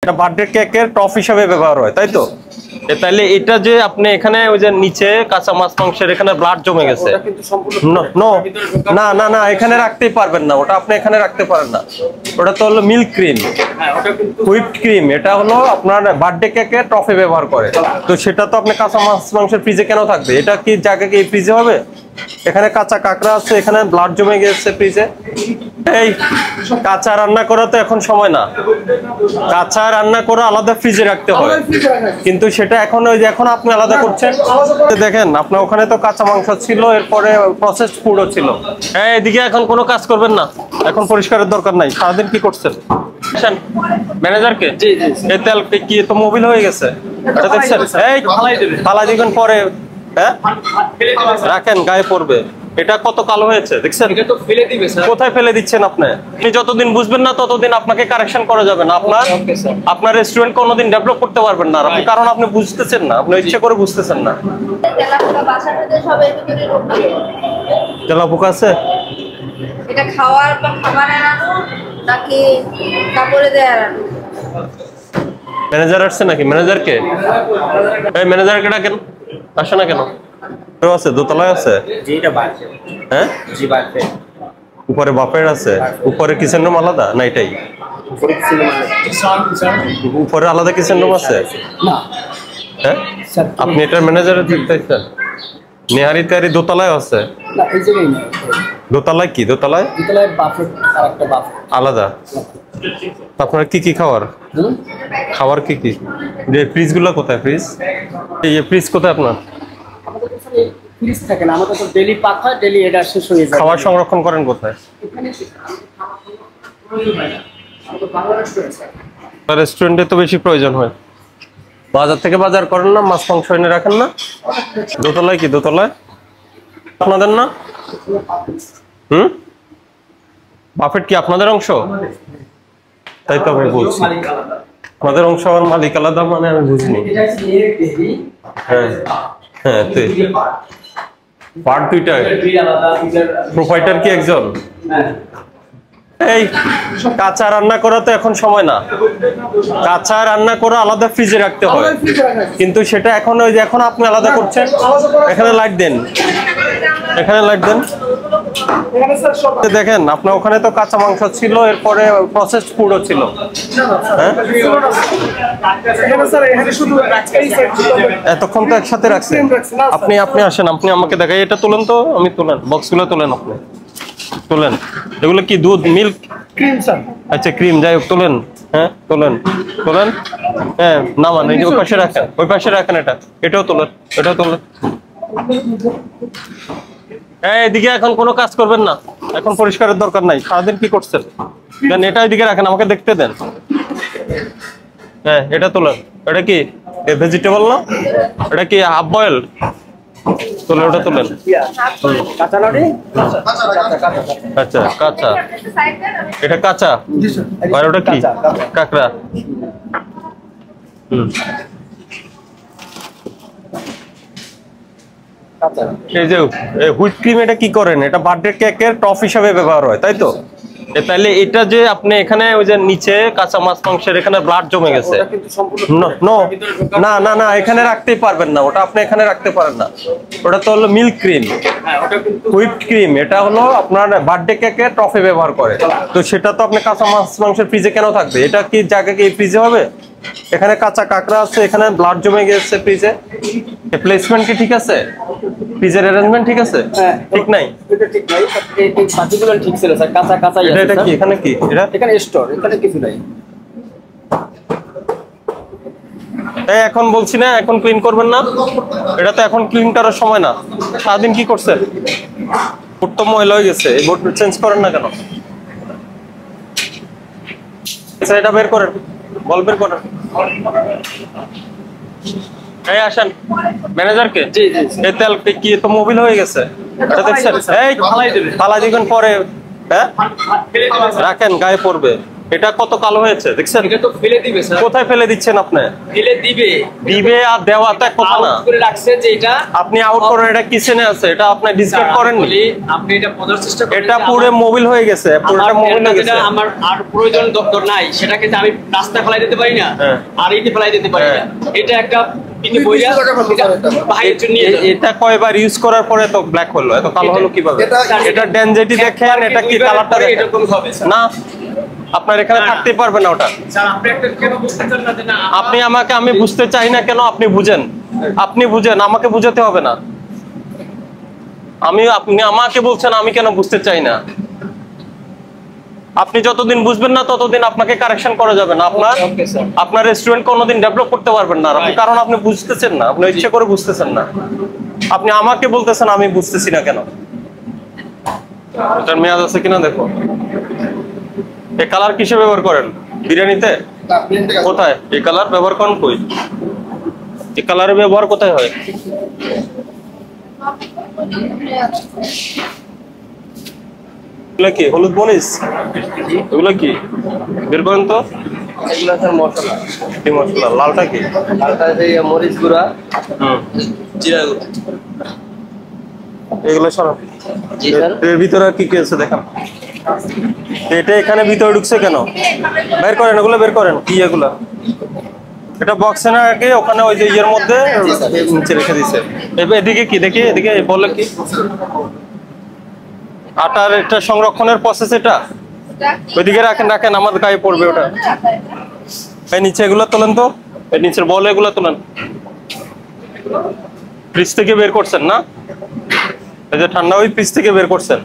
এটা বার্থডে কেকের টপ হিসাবে ব্যবহার হয়, তাই তো? তাইলে এটা যে আপনি এখানে ওই যে নিচে কাঁচা মাছ মাংসের এখানে ব্লাড জমে গেছে, না না না, এখানে রাখতেই পারবেন না, ওটা আপনি এখানে রাখতে পারেন না। ওটা তো হলো মিল্ক ক্রিম, হুইপড ক্রিম। এটা হলো আপনার বার্থডে কেকের টপে ব্যবহার করে, তো সেটা তো আপনি কাঁচা মাছ মাংসের ফ্রিজে কেন থাকবে? এটা কি জায়গায় কি ফ্রিজে হবে? এখানে কাঁচা কাঁকড়া আছে, এখানে ব্লাড জমে গেছে ফ্রিজে। এই কাঁচা রান্না করা তো এখন সময় না, কাঁচা রান্না করা আলাদা ফ্রিজে রাখতে হয়, কিন্তু সেটা এখন ওই যে এখন আপনি আলাদা করছেন। দেখেন আপনার ওখানে তো কাঁচা মাংস ছিল, এরপরে প্রসেসড ফুডও ছিল। এদিকে এখন কোনো কাজ করবেন না, এখন পরিষ্কারের দরকার নাই। সারাদিন কি করছেন? ম্যানেজারকে এই তেল কি তো মোবিল হয়ে গেছে, দেখছেন? এই ফালাই দিবেন পরে, হ্যাঁ রাখেন, গায়ে পড়বে। এটা কত কালো হয়েছে দেখছেন? কোথায় ফেলে দিচ্ছেন আপনি? আপনি যতদিন বুঝবেন না ততদিন আপনাকে কারেকশন করা যাবে না। আপনার রেস্টুরেন্ট কোনোদিন ডেভেলপ করতে পারবেন না, কারণ আপনি বুঝতেছেন না, আপনি ইচ্ছে করে বুঝতেছেন না। তেলাপোকা আছে, এটা খাওয়ার বা খাবার আনানো নাকি কাপড়ে দেয়া আনানো? ম্যানেজার আসছে নাকি? ম্যানেজারকে এই ম্যানেজারকে ডাকেন, আসে না কেন? আছে দোতলায় আছে, হ্যাঁ উপরে বাপের আছে, উপরে কিচেন রুম আলাদা না? এটাই উপরে আলাদা কিচেন রুম আছে? হ্যাঁ আপনি এটার ম্যানেজারের দেখতেছেন? নেহারি তেহারি দোতলায় আছে, দোতলায় কি? দোতলায় আলাদা। আপনার কি কি খাবার খাবার কি কি? যে ফ্রিজ গুলো কোথায়? ফ্রিজ এই ফ্রিজ কোথায় আপনার? ফ্রিজ থাকে না, আমাদের তো ডেইলি পাখা, ডেইলি এটা শেষ হয়ে যায়। খাবার সংরক্ষণ করেন কোথায়? রেস্টুরেন্টে তো বেশি প্রয়োজন হয়, বাজার থেকে বাজার করেন না? মাছ মাংস এনে রাখেন না? দোতলায় কি? দোতলায় আপনাদের না? বাফেট কি আপনাদের অংশ? তাই তো আমি বলছি, আপনাদের অংশ আমার মালিক আলাদা, মানে আমি বুঝিনি। হ্যাঁ হ্যাঁ, পার্ট দুইটা, প্রোপাইটার কি একজন? এই কাঁচা রান্না করা তো এখন সময় না, কাঁচা রান্না করা আলাদা ফ্রিজে রাখতে হয়, কিন্তু সেটা এখন ওই যে এখন আপনি আলাদা করছেন। এখানে লাইট দেন, এখানে লাইট দেন। দেখেন আপনার ওখানে তো কাঁচা মাংস ছিল, এরপরে প্রসেসড ফুডও ছিল, হ্যাঁ এতক্ষণ তো একসাথে রাখছেন। আপনি আসেন, আপনি আমাকে দেখাই, এটা তোলেন তো, আমি তোলেন, বক্সগুলো তোলেন, আপনি তোলেন। এগুলো কি দুধ, মিল্ক, ক্রিম? আচ্ছা ক্রিম, যাই হোক তোলেন, হ্যাঁ তোলেন তোলেন, হ্যাঁ নামান, এই যে ওই পাশে রাখেন, ওই পাশে রাখেন, এটাও তোলেন, এটাও তোলেন। এদিকে এখন কোনো কাজ করবেন না, এখন পরিষ্কারের দরকার নাই। সারাদিন কি করছেন? দেন এটা এদিকে রাখেন, আমাকে দেখতে দেন। হ্যাঁ এটা তোলেন। এটা কি ভেজিটেবল না? এটা কি হাফ বয়েল? তোলেন, ওটা তোলেন। আচ্ছা কাঁচা, এটা কাঁচা, আর ওটা কি? কাঁকড়া। এই যে হুইপ ক্রিম, এটা কি করেন? এটা বার্থডে কেকের টপ হিসাবে ব্যবহার হয়, তাই তো? তাইলে এটা যে আপনি এখানে ওই যে নিচে কাঁচা মাছ মাংসের এখানে ব্লাড জমে গেছে, না না না, এখানে রাখতেই পারবেন না, ওটা আপনি এখানে রাখতে পারেন না। ওটা তো হলো মিল্ক ক্রিম, হুইপড ক্রিম। এটা হলো আপনার বার্থডে কেকের টপে ব্যবহার করে, তো সেটা তো আপনি কাঁচা মাছ মাংসের ফ্রিজে কেন থাকবে? এটা কি জায়গায় কি ফ্রিজে হবে? এখানে কাঁচা কাঁকড়া আছে, এখানে ব্লাড জমে গেছে ফ্রিজে। প্লেসমেন্ট কি ঠিক আছে? ফ্রিজের অ্যারেঞ্জমেন্ট ঠিক আছে? ঠিক নাই, এটা ঠিক নাই, এই বাকিগুলো ঠিক ছিল স্যার, কাঁচা কাঁচা আছে। এটা কি? এখানে কি? এখানে স্টোর, এখানে কিছু নাই। এই এখন বলছি না, এখন ক্লিন করবেন না, এটা তো এখন ক্লিন করার সময় না। সারাদিন কি করছেন? বোর্ড তো ময়লা হয়ে গেছে, এই বোর্ড চেঞ্জ করেন না কেন? এটা বের করেন, বল বের করেন। এই আসেন, ম্যানেজারকে এই তেল কি তো মোবিল হয়ে গেছে, এটা দেখছেন? এই ফালাই দিবেন পরে, হ্যাঁ রাখেন, গায়ে পড়বে। এটা কত কালো হয়েছে দেখছেন? এটা তো ফেলে দিবে স্যার। কোথায় ফেলে দিচ্ছেন আপনি? ফেলে দিবে। দিবে আর দেওয়া তো এক কথা না। আউট করে রাখছে যে এটা আপনি আউট করেন, এটা কিচেনে আছে, এটা আপনি ডিসকার্ড করেননি। আপনি এটা বোঝার চেষ্টা করেন। এটা পুরো মোবিল হয়ে গেছে, পুরোটা মোবিল হয়ে গেছে। আমার আর প্রয়োজন দরকার নাই, সেটাকে যে আমি রাস্তা ফেলাই দিতে পারি না, আর এইতে ফেলাই দিতে পারি না। এটা একটা এটা কয়বার ইউজ করার পরে তো ব্ল্যাক হলো, এত কালো হলো কিভাবে? এটা ডেনসিটি দেখেন, এটা কি কালারটা দেখেন এরকম হবে না, আপনার এখানে থাকতে পারবে না ওটা। স্যার আপনি একটা কেন বুঝতে চান না যে না আপনি আমাকে, আমি বুঝতে চাই না কেন, আপনি বুঝেন, আপনি বুঝেন, আমাকে বুঝাতে হবে না। আপনি আমাকে বলছেন, আমি কেন বুঝতে চাই না? আপনি যতদিন বুঝবেন না ততদিন আপনাকে কারেকশন করা যাবে না। আপনার রেস্টুরেন্ট কোনোদিন ডেভেলপ করতে পারবেন না আপনি, কারণ আপনি বুঝতেছেন না, আপনি ইচ্ছে করে বুঝতেছেন না। আপনি আমাকে বলতেছেন আমি বুঝতেছি না কেন। এটার মেয়াদ আছে কিনা দেখো। এই কালার কিসে ব্যবহার করেন? বিরিয়ানিতে? কোথায় এই কালার ব্যবহার করেন? কই এই কালারের ব্যবহার কোথায় হয়? এগুলা কি হলুদ মরিচ? এগুলা কি বের করেন তো। এগুলো স্যার মশলা। কি মশলা? লালটা কি? লালটা মরিচ গুঁড়া, জিরা গুঁড়া। এগুলো সব জি স্যার। এর ভিতরে আর কি কি আছে দেখান। এটা এখানে ভিতরে ঢুকছে কেন? বের করেন, এগুলো বের করেন। কি এগুলা? এটা বক্সে না আগে ওখানে ওই যে ইয়ের মধ্যে নিচে রেখে দিছে। এদিকে কি দেখি, এদিকে বলে কি আটার এটা সংরক্ষণের প্রসেস, এটা ওইদিকে রাখেন, রাখেন, আমার গায়ে পড়বে ওটা। এই নিচে এগুলো তোলেন তো, এই নিচের বল এগুলো তোলেন। ফ্রিজ থেকে বের করছেন না? এই যে ঠান্ডা ওই ফ্রিজ থেকে বের করছেন।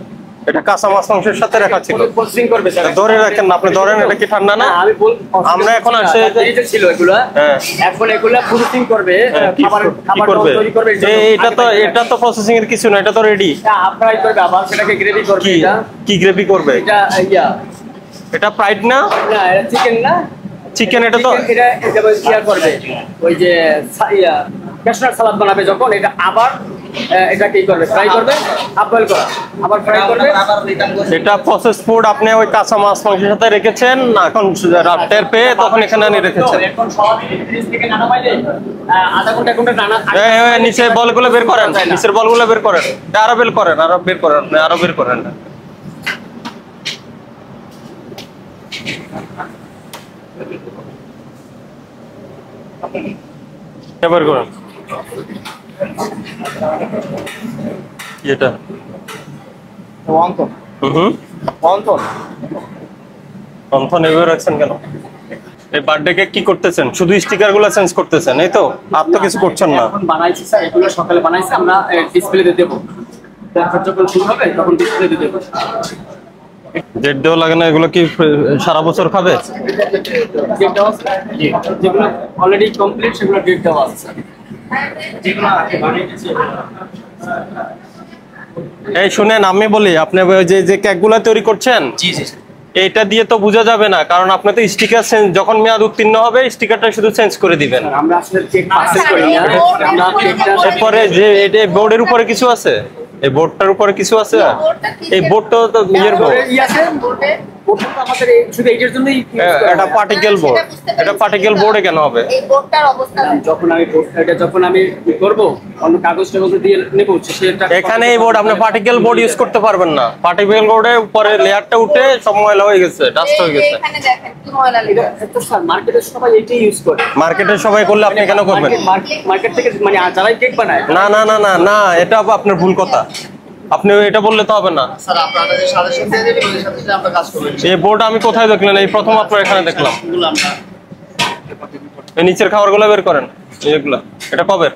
এটা কাঁচা মাছ মাংসের সাথে রাখা ছিল। প্রসেসিং করবে স্যার। ধরে রাখেন না, আপনি ধরেন, এটা কি ঠান্ডা না? আমি বল আমরা এখন আসে এটা ছিল এগুলা, এখন এগুলা প্রসেসিং করবে, খাবার করবে তৈরি করবে। এটা তো প্রসেসিং এর কিছু না, এটা তো রেডি। ফ্রাই করবে, আবার সেটাকে গ্রেভি করবে। কি কি গ্রেভি করবে? এটা এটা ফ্রাইড না? না এটা চিকেন না, চিকেন। এটা তো এটা ইয়া করবে, ওই যে ক্যাশনাট সালাদ বানাবে যখন, এটা আবার এটা কি করবে, ফ্রাই করবে, আপবয়েল করা, আবার ফ্রাই করবে। এটা প্রসেস ফুড। আপনি ওই কাঁচা মাছ মাংসের সাথে রেখেছেন না, এখন রাতের পেয়ে তখন এখানে আনি রেখেছেন। এখন সবই ফ্রিজ থেকে নানা পাইলে আধা ঘন্টা নানা। নিচে বলগুলো বের করেন, নিচের বলগুলো বের করেন, আরো বের করেন, আরো বের করেন, আপনি আরো বের করেন। বের করেন এটা। অন্থন এভাবে রাখছেন কেন? এই বার্থডে কেক কি করতেছেন? শুধু স্টিকার গুলো চেঞ্জ করতেছেন, এই তো? আর তো কিছু করছেন না। এখন বানাইছি স্যার, এগুলো সকালে বানাইছি, আমরা ডিসপ্লেতে দেবো, তারপর যখন শুরু হবে তখন ডিসপ্লেতে দেবো। ডেট দেওয়া লাগে না? এগুলো কি সারা বছর খাবে? যেগুলো অলরেডি কমপ্লিট সেগুলো ডেট দেওয়া আছে। এই শুনেন, আমি বলি, আপনি যে কেকগুলো তৈরি করছেন, জি জি। এইটা দিয়ে তো বোঝা যাবে না, কারণ আপনি তো স্টিকার চেঞ্জ, যখন মেয়াদ উত্তীর্ণ হবে স্টিকারটা শুধু চেঞ্জ করে দিবেন। আমরা আসলে চেক পার্সেল করি না, আমরা কেকটা এরপরে যে এটা বোর্ডের উপরে কিছু আছে, এই বোর্ডটার উপরে কিছু আছে, এই বোর্ডটা তো ইয়ের বোর্ড, আমাদের শুধু এইটার জন্যই এটা পার্টিকেল বোর্ড। এটা পার্টিকেল বোর্ডে কেন হবে? এই বোর্ডটার অবস্থা যখন আমি করব অন্য কাগজ টাগজ দিয়ে নেব, সেটা এখানে এই বোর্ড, আপনি পার্টিকেল বোর্ড ইউজ করতে পারবেন না। পার্টিকেল বোর্ডে উপরে লেয়ারটা উঠে সব ময়লা হয়ে গেছে, ডাস্ট হয়ে গেছে। এখানে দেখেন কি ময়লা লেগে আছে। তো স্যার মার্কেটে সবাই এটাই ইউজ করে। মার্কেটে সবাই করলে আপনি কেন করবেন? মার্কেট থেকে মানে যারা কেক বানায়, না না না না না, এটা আপনার ভুল কথা। আপনি এটা বললে তো হবে না। স্যার আপনারা যে সাজেশন দিয়ে দেবেন ওই সাথে আমরা কাজ করব। এই বোর্ড আমি কোথায় দেখলেন? এই প্রথম আপনার এখানে দেখলাম। এই নিচের খাবারগুলো বের করেন, এইগুলা। এটা কবে?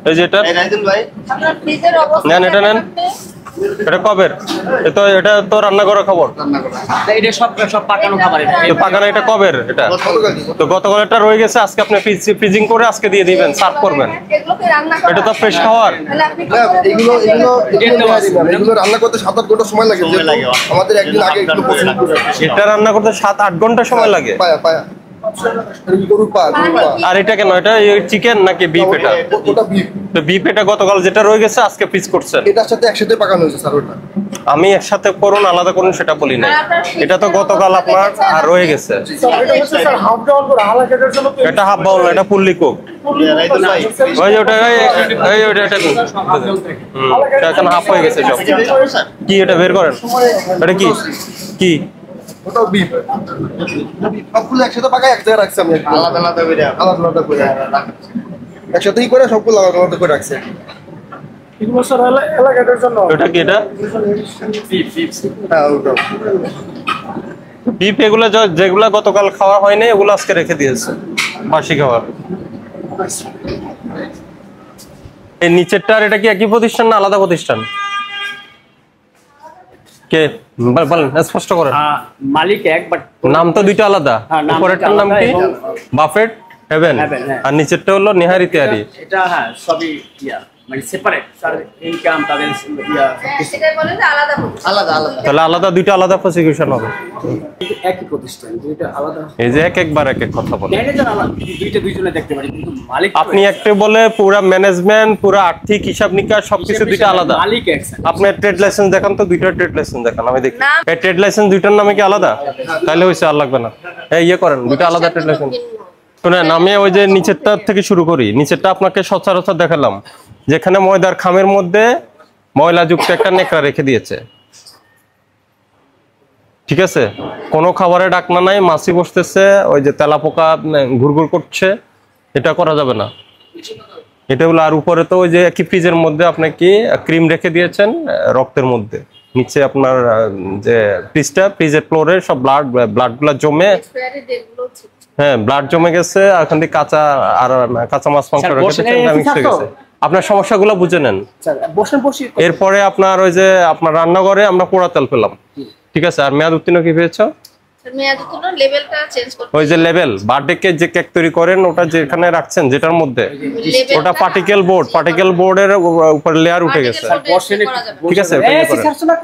এই যে এটা রাইদুল ভাই, আপনার ফ্রিজের অবস্থা নেন, এটা নেন। এটা কবে? এটা তো রান্না করা খাবার। এটা সব পাকানো খাবার। তো পাকানো এটা কবে? এটা তো গতকাল এটা রয়ে গেছে, আজকে আপনি ফ্রিজিং করে আজকে দিয়ে দিবেন, সার্ভ করবেন। এগুলোকে রান্না করা এটা তো ফ্রেশ খাবার। তাহলে আপনি কি না, করে এগুলো দিবেন? এগুলো রান্না করতে 7-8 ঘন্টা সময় লাগে। আমাদের একদিন আগে এগুলো প্রসেস করে এটা রান্না করতে 7-8 ঘন্টা সময় লাগে। পায়া পায়া গরুর পা আর এটা কেন, এটা চিকেন নাকি বিফ? এটা ওটা বিফ। তো বিফ এটা গতকাল যেটা রয়ে গেছে আজকে পিস করছেন। এটার সাথে একসাথে পাকানো হয়েছে স্যার ওটা। আমি একসাথে করুন আলাদা করুন সেটা বলি নাই, এটা তো গতকাল আপনার আর রয়ে গেছে। এটা হাফ বাউল, এটা ফুললি কুক। ওই যে ওটা এই ওটা এটা এটা এখন হাফ হয়ে গেছে সব। কি এটা বের করেন, এটা কি কি ওটাও বিফ। সবগুলো একসাথে পাকায় এক জায়গায় রাখছি আমি। আলাদা আলাদা করে আলাদা আলাদা করে একসাথেই করে সবগুলো আলাদা আলাদা করে রাখছে। ওটা কি এটা হ্যাঁ ওটাও। বিফ এগুলো যেগুলা গতকাল খাওয়া হয়নি এগুলো আজকে রেখে দিয়েছে বাসি খাবার। এই নিচেরটা আর এটা কি একই প্রতিষ্ঠান না আলাদা প্রতিষ্ঠান? কে বলেন স্পষ্ট করেন। মালিক এক, বাট নাম তো দুইটা আলাদা। হ্যাঁ, নাম উপরেরটার দুইটা নাম আলাদা কি? এবং- বাফেট হেভেন, হেভেন, হ্যাঁ। আর নিচেরটা হলো নিহারি তেয়ারি। এটা হ্যাঁ সবই মানে সেপারেট, স্যার ইনকাম তাদের সেটাই বলে যে আলাদা প্রতিষ্ঠান। আলাদা আলাদা তাহলে আলাদা দুইটা আলাদা প্রসিকিউশন হবে। কিন্তু একই প্রতিষ্ঠান, দুইটা আলাদা। এই যে এক একবার এক এক কথা বলে। ম্যানেজার আলাদা, দুইটা দুইজনে দেখতে পারি, কিন্তু মালিক তো আপনি এক। একটা বলে পুরা ম্যানেজমেন্ট, পুরা আর্থিক হিসাব নিকাশ সবকিছু দুইটা আলাদা। মালিক এক স্যার। আপনার ট্রেড লাইসেন্স দেখান তো, দুইটা ট্রেড লাইসেন্স দেখান আমি দেখি। নাম- এই ট্রেড লাইসেন্স দুইটার নামে কি আলাদা? তাহলে হইছে, আর লাগবে না। এই ইয়ে করেন, দুইটা আলাদা ট্রেড লাইসেন্স। শুনেন, আমি ওই যে নিচেরটা থেকে শুরু করি। নিচেরটা আপনাকে সচরাচর দেখালাম, যেখানে ময়দার খামের মধ্যে ময়লাযুক্ত একটা নেকড়া রেখে দিয়েছে। ঠিক আছে, কোনো খাবারে ডাকনা নাই, মাছি বসতেছে, ওই যে তেলাপোকা ঘুরঘুর করছে, এটা করা যাবে না। এটা হলো, আর উপরে তো ওই যে একই ফ্রিজের মধ্যে আপনি কি ক্রিম রেখে দিয়েছেন রক্তের মধ্যে। নিচে আপনার যে ফ্রিজটা, ফ্রিজের ফ্লোরে সব ব্লাডগুলো জমে, এক্সপায়ারি ডেটগুলো ঠিক। হ্যাঁ ব্লাড জমে গেছে। এখান থেকে কাঁচা মাছ মাংস স্যার, রেখে বসে দিয়েছেন, এই মিক্স হয়ে থাকতো? গেছে। আপনার সমস্যাগুলো বুঝে নেন। স্যার বসেন, বসি। এরপরে আপনার ওই যে আপনার রান্নাঘরে আমরা পোড়া তেল পেলাম, ঠিক আছে। আর মেয়াদ উত্তীর্ণ কি পেয়েছো? মেয়াদ তো লেভেলটা চেঞ্জ করতে ওই যে লেভেল বার্থডে কেক যে কেক তৈরি করেন ওটা যেখানে রাখছেন যেটার মধ্যে, ওটা পার্টিকেল বোর্ডের উপর লেয়ার উঠে গেছে। বসেন করা যাবে। ঠিক আছে, এই, ওটা ইয়ে করেন। স্যার, শোনা,